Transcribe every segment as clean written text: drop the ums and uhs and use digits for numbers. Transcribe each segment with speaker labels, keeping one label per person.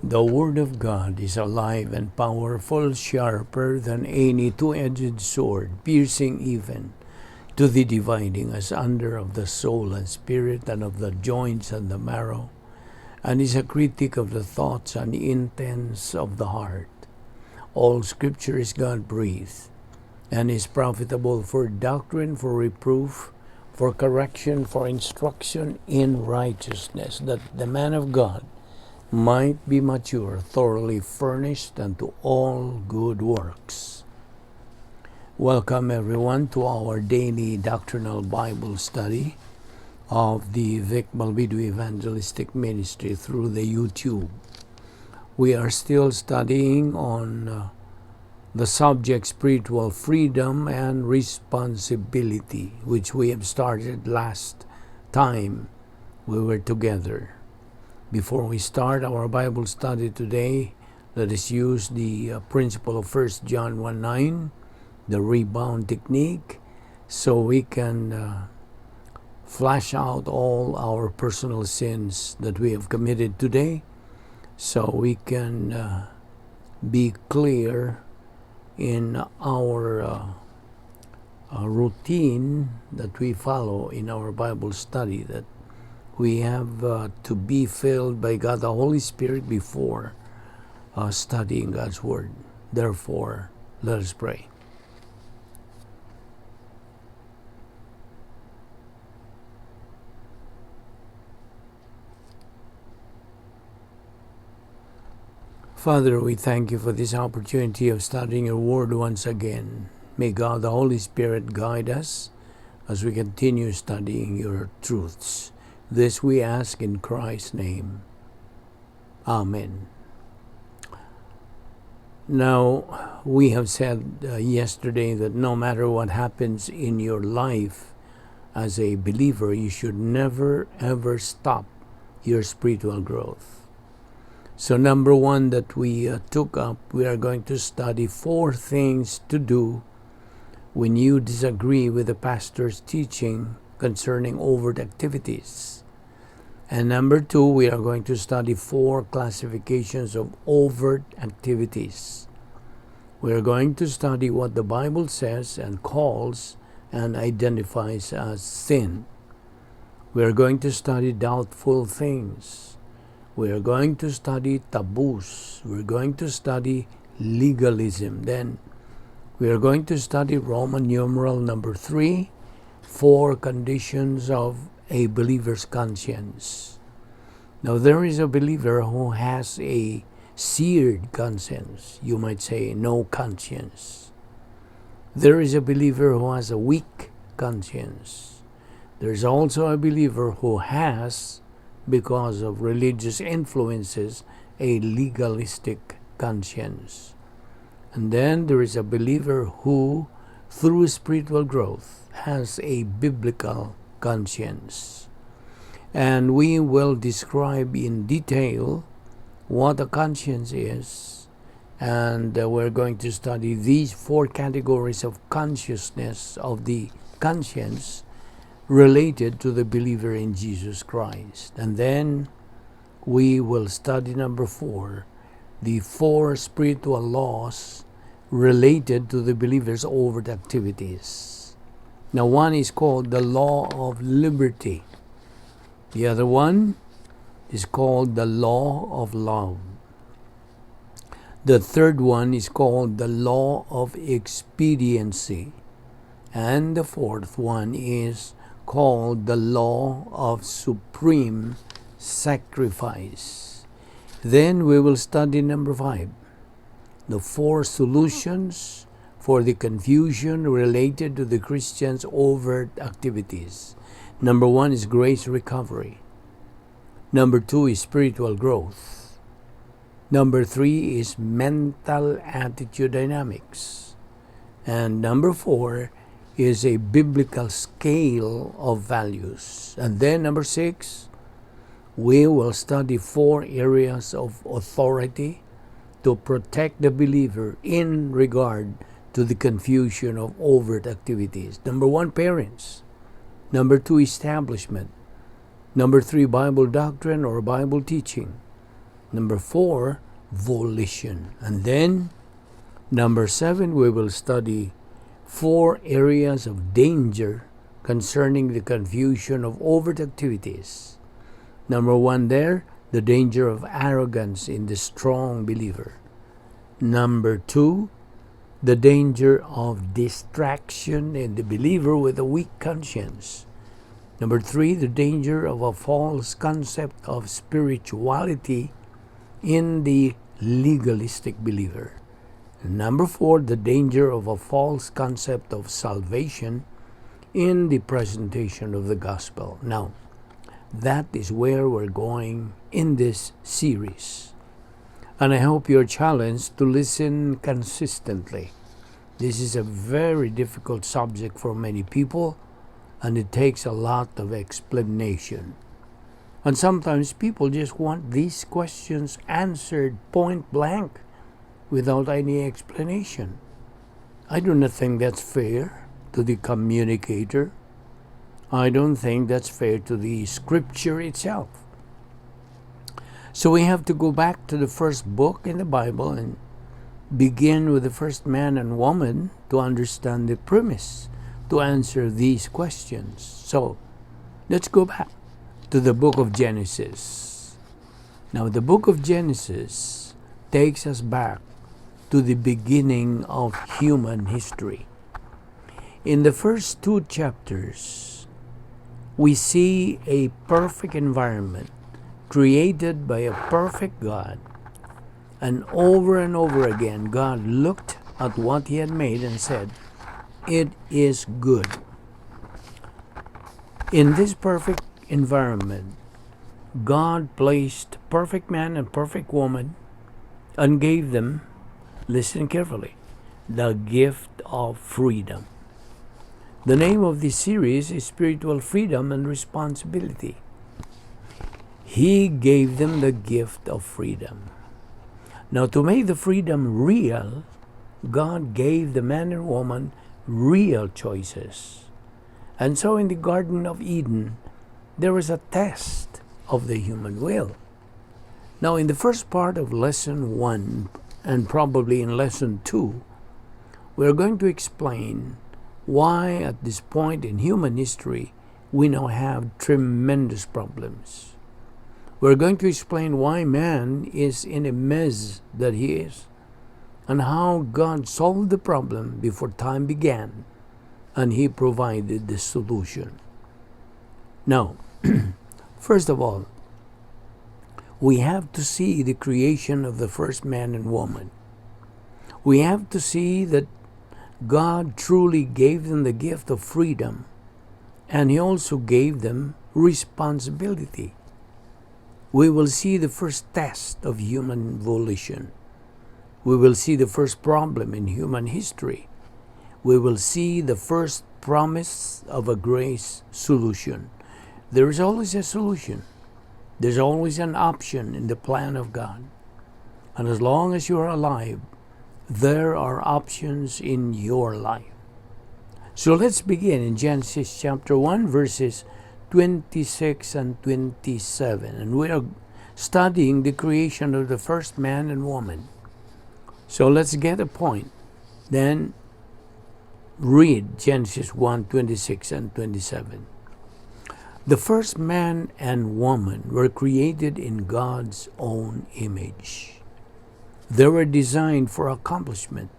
Speaker 1: The Word of God is alive and powerful, sharper than any two-edged sword, piercing even to the dividing asunder of the soul and spirit and of the joints and the marrow, and is a critic of the thoughts and intents of the heart. All Scripture is God-breathed, and is profitable for doctrine, for reproof, for correction, for instruction in righteousness, that the man of God might be mature, thoroughly furnished unto all good works. Welcome everyone to our daily doctrinal Bible study of the Balbido Evangelistic Ministry through the YouTube. We are still studying on the subject spiritual freedom and responsibility, which we have started last time we were together. Before we start our Bible study today, let us use the principle of 1 John 1:9, the rebound technique, so we can flash out all our personal sins that we have committed today, so we can be clear in our routine that we follow in our Bible study, that we have to be filled by God the Holy Spirit before studying God's Word. Therefore, let us pray. Father, we thank you for this opportunity of studying your Word once again. May God the Holy Spirit guide us as we continue studying your truths. This we ask in Christ's name. Amen. Now, we have said yesterday that no matter what happens in your life as a believer, you should never ever stop your spiritual growth. So number one that we took up, we are going to study 4 things to do when you disagree with the pastor's teaching concerning overt activities. And number 2, we are going to study 4 classifications of overt activities. We are going to study what the Bible says and calls and identifies as sin. We are going to study doubtful things. We are going to study taboos. We are going to study legalism. Then we are going to study Roman numeral number 3, 4 conditions of a believer's conscience. Now, there is a believer who has a seared conscience. You might say no conscience. There is a believer who has a weak conscience. There's also a believer who has, because of religious influences, a legalistic conscience. And then there is a believer who, through spiritual growth, has a biblical conscience. And we will describe in detail what a conscience is, and we're going to study these 4 categories of consciousness of the conscience related to the believer in Jesus Christ. And then we will study number 4, the 4 spiritual laws related to the believer's overt activities. Now, one is called the law of liberty. The other one is called the law of love. The third one is called the law of expediency. And the fourth one is called the law of supreme sacrifice. Then we will study number 5, the 4 solutions for the confusion related to the Christian's overt activities. Number 1 is grace recovery. Number 2 is spiritual growth. Number 3 is mental attitude dynamics. And number 4 is a biblical scale of values. And then number 6, we will study 4 areas of authority to protect the believer in regard to the confusion of overt activities. Number 1, parents. Number 2, establishment. Number 3, Bible doctrine or Bible teaching. Number 4, volition. And then, number 7, we will study 4 areas of danger concerning the confusion of overt activities. Number 1 there, the danger of arrogance in the strong believer. Number 2, the danger of distraction in the believer with a weak conscience. Number 3, the danger of a false concept of spirituality in the legalistic believer. Number 4, the danger of a false concept of salvation in the presentation of the gospel. Now, that is where we're going in this series. And I hope you're challenged to listen consistently. This is a very difficult subject for many people, and it takes a lot of explanation. And sometimes people just want these questions answered point blank without any explanation. I do not think that's fair to the communicator. I don't think that's fair to the scripture itself. So we have to go back to the first book in the Bible and begin with the first man and woman to understand the premise to answer these questions. So let's go back to the book of Genesis. Now, the book of Genesis takes us back to the beginning of human history. In the first 2 chapters, we see a perfect environment created by a perfect God. And over again, God looked at what He had made and said, "It is good." In this perfect environment, God placed perfect man and perfect woman and gave them, listen carefully, the gift of freedom. The name of this series is Spiritual Freedom and Responsibility. He gave them the gift of freedom. Now, to make the freedom real, God gave the man and woman real choices. And so in the Garden of Eden, there was a test of the human will. Now, in the first part of Lesson 1, and probably in Lesson 2, we're going to explain why at this point in human history we now have tremendous problems. We're going to explain why man is in a mess that he is, and how God solved the problem before time began, and He provided the solution. Now, first of all, we have to see the creation of the first man and woman. We have to see that God truly gave them the gift of freedom, and He also gave them responsibility. We will see the first test of human volition. We will see the first problem in human history. We will see the first promise of a grace solution. There is always a solution. There's always an option in the plan of God. And as long as you are alive, there are options in your life. So let's begin in Genesis chapter 1, verses 26 and 27. And we are studying the creation of the first man and woman. So let's get a point. Then read Genesis 1, 26 and 27. The first man and woman were created in God's own image. They were designed for accomplishment,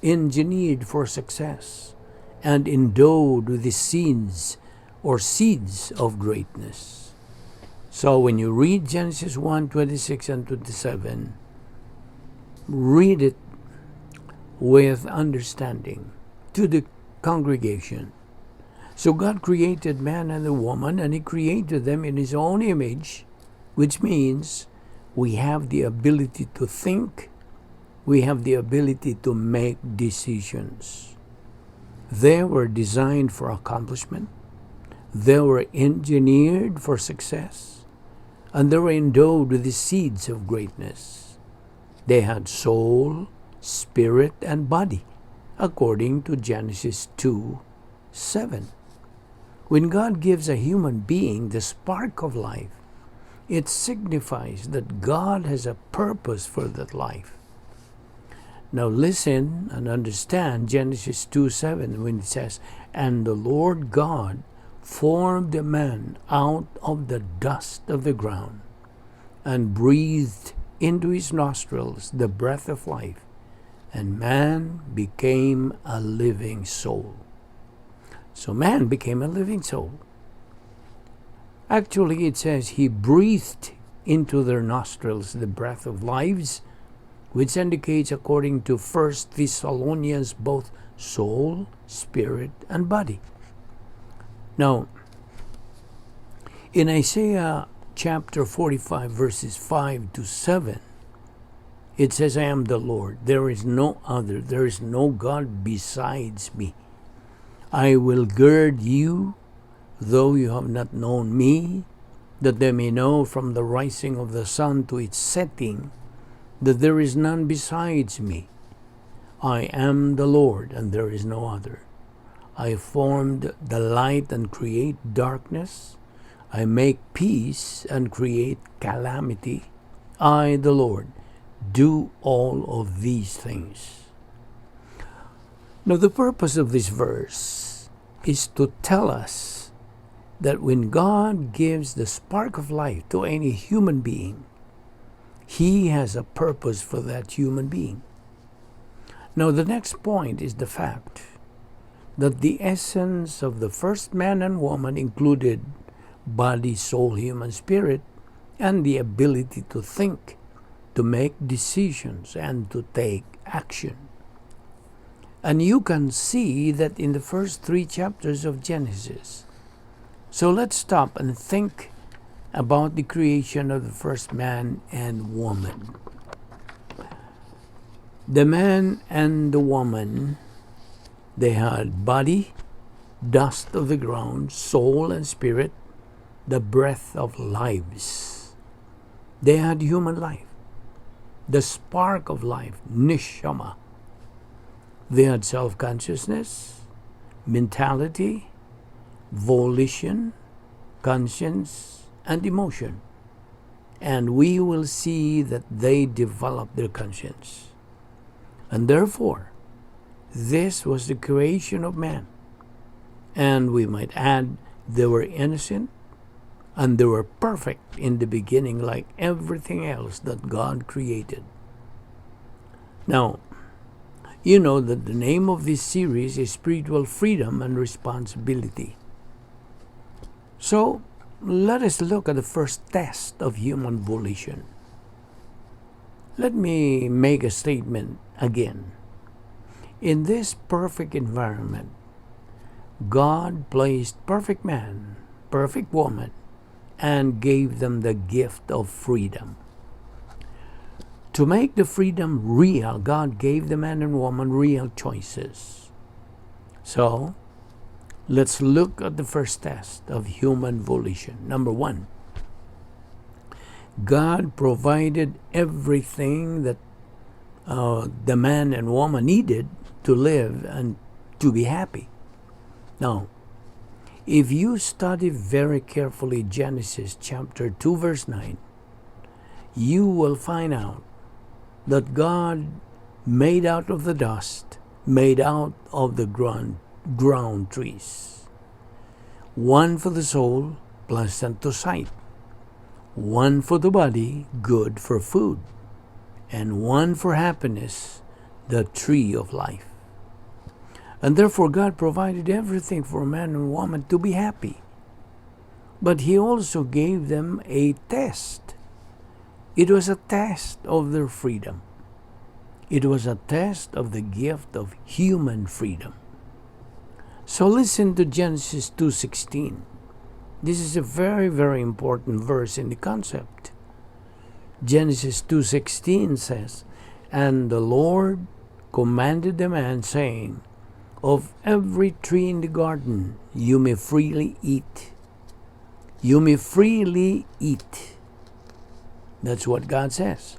Speaker 1: engineered for success, and endowed with the seeds of greatness. So when you read Genesis 1, 26 and 27, read it with understanding to the congregation. So God created man and the woman, and He created them in His own image, which means we have the ability to think, we have the ability to make decisions. They were designed for accomplishment, they were engineered for success, and they were endowed with the seeds of greatness. They had soul, spirit, and body, according to Genesis 2:7. When God gives a human being the spark of life, It signifies that God has a purpose for that life. Now listen and understand Genesis 2:7 when it says, "And the Lord God formed a man out of the dust of the ground and breathed into his nostrils the breath of life, and man became a living soul." So man became a living soul. Actually, it says he breathed into their nostrils the breath of lives, which indicates, according to 1 Thessalonians, both soul, spirit, and body. Now, in Isaiah chapter 45, verses 5 to 7, it says, "I am the Lord, there is no other, there is no God besides me. I will gird you, though you have not known me, that they may know from the rising of the sun to its setting, that there is none besides me. I am the Lord, and there is no other. I formed the light and create darkness. I make peace and create calamity. I, the Lord, do all of these things." Now, the purpose of this verse is to tell us that when God gives the spark of life to any human being, He has a purpose for that human being. Now, the next point is the fact that the essence of the first man and woman included body, soul, human spirit, and the ability to think, to make decisions, and to take action. And you can see that in the first 3 chapters of Genesis. So let's stop and think about the creation of the first man and woman. The man and the woman, they had body, dust of the ground, soul and spirit, the breath of lives. They had human life, the spark of life, neshama. They had self-consciousness, mentality, volition, conscience, and emotion. And we will see that they developed their conscience. And therefore, this was the creation of man. And we might add, they were innocent and they were perfect in the beginning, like everything else that God created. Now, you know that the name of this series is Spiritual Freedom and Responsibility. So, let us look at the first test of human volition. Let me make a statement again. In this perfect environment, God placed perfect man, perfect woman, and gave them the gift of freedom. To make the freedom real, God gave the man and woman real choices. So, let's look at the first test of human volition. Number 1, God provided everything that the man and woman needed to live and to be happy. Now, if you study very carefully Genesis chapter 2 verse 9, you will find out that God made out of the dust, made out of the ground trees. One for the soul, pleasant to sight. One for the body, good for food. And one for happiness, the tree of life. And therefore God provided everything for man and woman to be happy. But He also gave them a test. It was a test of their freedom. It was a test of the gift of human freedom. So listen to Genesis 2:16. This is a very, very important verse in the concept. Genesis 2:16 says, "And the Lord commanded the man, saying, Of every tree in the garden you may freely eat. You may freely eat." That's what God says.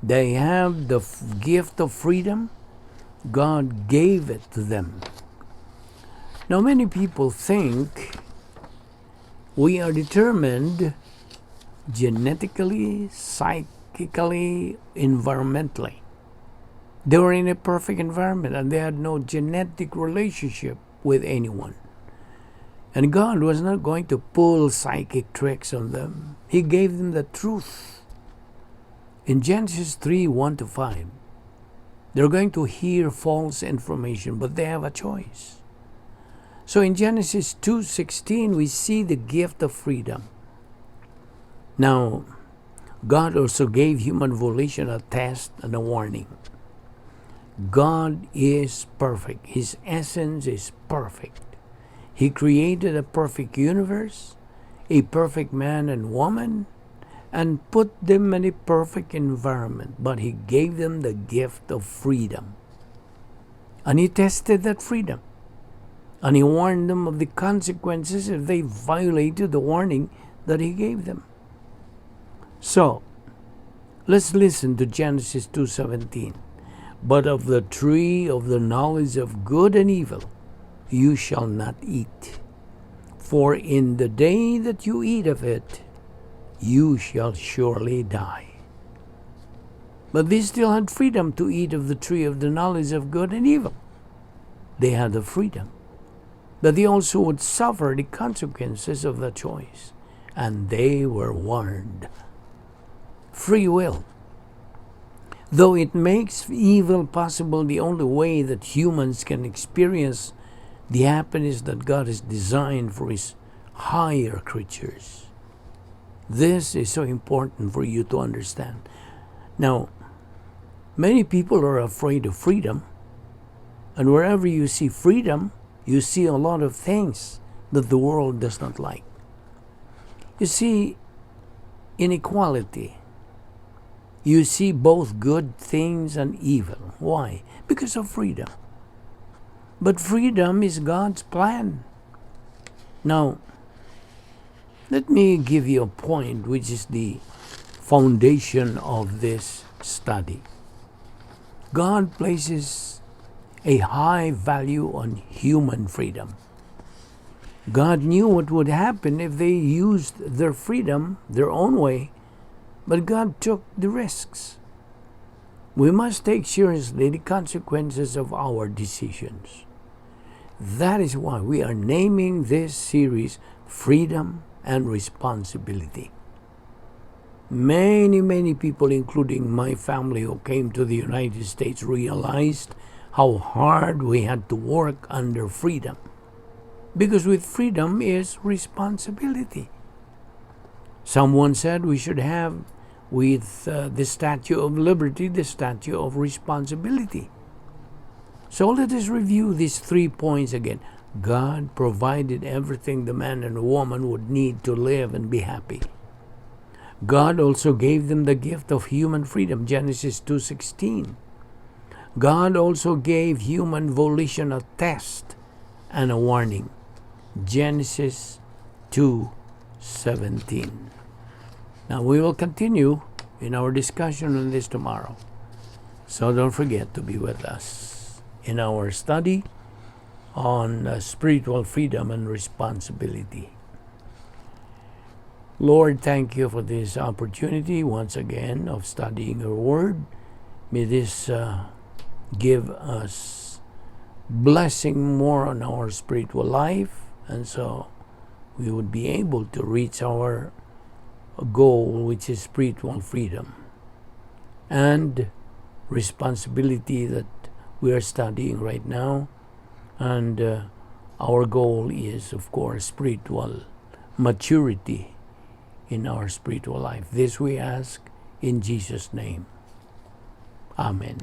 Speaker 1: They have the gift of freedom. God gave it to them. Now, many people think we are determined genetically, psychically, environmentally. They were in a perfect environment and they had no genetic relationship with anyone. And God was not going to pull psychic tricks on them. He gave them the truth. In Genesis 3:1-5, they're going to hear false information, but they have a choice. So in Genesis 2:16, we see the gift of freedom. Now, God also gave human volition a test and a warning. God is perfect. His essence is perfect. He created a perfect universe, a perfect man and woman, and put them in a perfect environment. But He gave them the gift of freedom. And He tested that freedom. And He warned them of the consequences if they violated the warning that He gave them. So, let's listen to Genesis 2:17. But of the tree of the knowledge of good and evil you shall not eat. For in the day that you eat of it, you shall surely die. But they still had freedom to eat of the tree of the knowledge of good and evil. They had the freedom. But they also would suffer the consequences of the choice. And they were warned. Free will. Though it makes evil possible, the only way that humans can experience the happiness that God has designed for His higher creatures. This is so important for you to understand. Now, many people are afraid of freedom, and wherever you see freedom, you see a lot of things that the world does not like. You see inequality. You see both good things and evil. Why? Because of freedom. But freedom is God's plan. Now, let me give you a point which is the foundation of this study. God places a high value on human freedom. God knew what would happen if they used their freedom their own way, but God took the risks. We must take seriously the consequences of our decisions. That is why we are naming this series Freedom and Responsibility. Many people, including my family who came to the United States, realized how hard we had to work under freedom. Because with freedom is responsibility. Someone said we should have with the Statue of Liberty, the Statue of Responsibility. So let us review these 3 points again. God provided everything the man and woman would need to live and be happy. God also gave them the gift of human freedom, Genesis 2:16. God also gave human volition a test and a warning, Genesis 2:17. Now we will continue in our discussion on this tomorrow. So don't forget to be with us in our study on spiritual freedom and responsibility. Lord, thank you for this opportunity once again of studying your word. May this give us blessing more on our spiritual life, and so we would be able to reach our goal, which is spiritual freedom and responsibility that we are studying right now. And our goal is, of course, spiritual maturity in our spiritual life. This we ask in Jesus' name. Amen.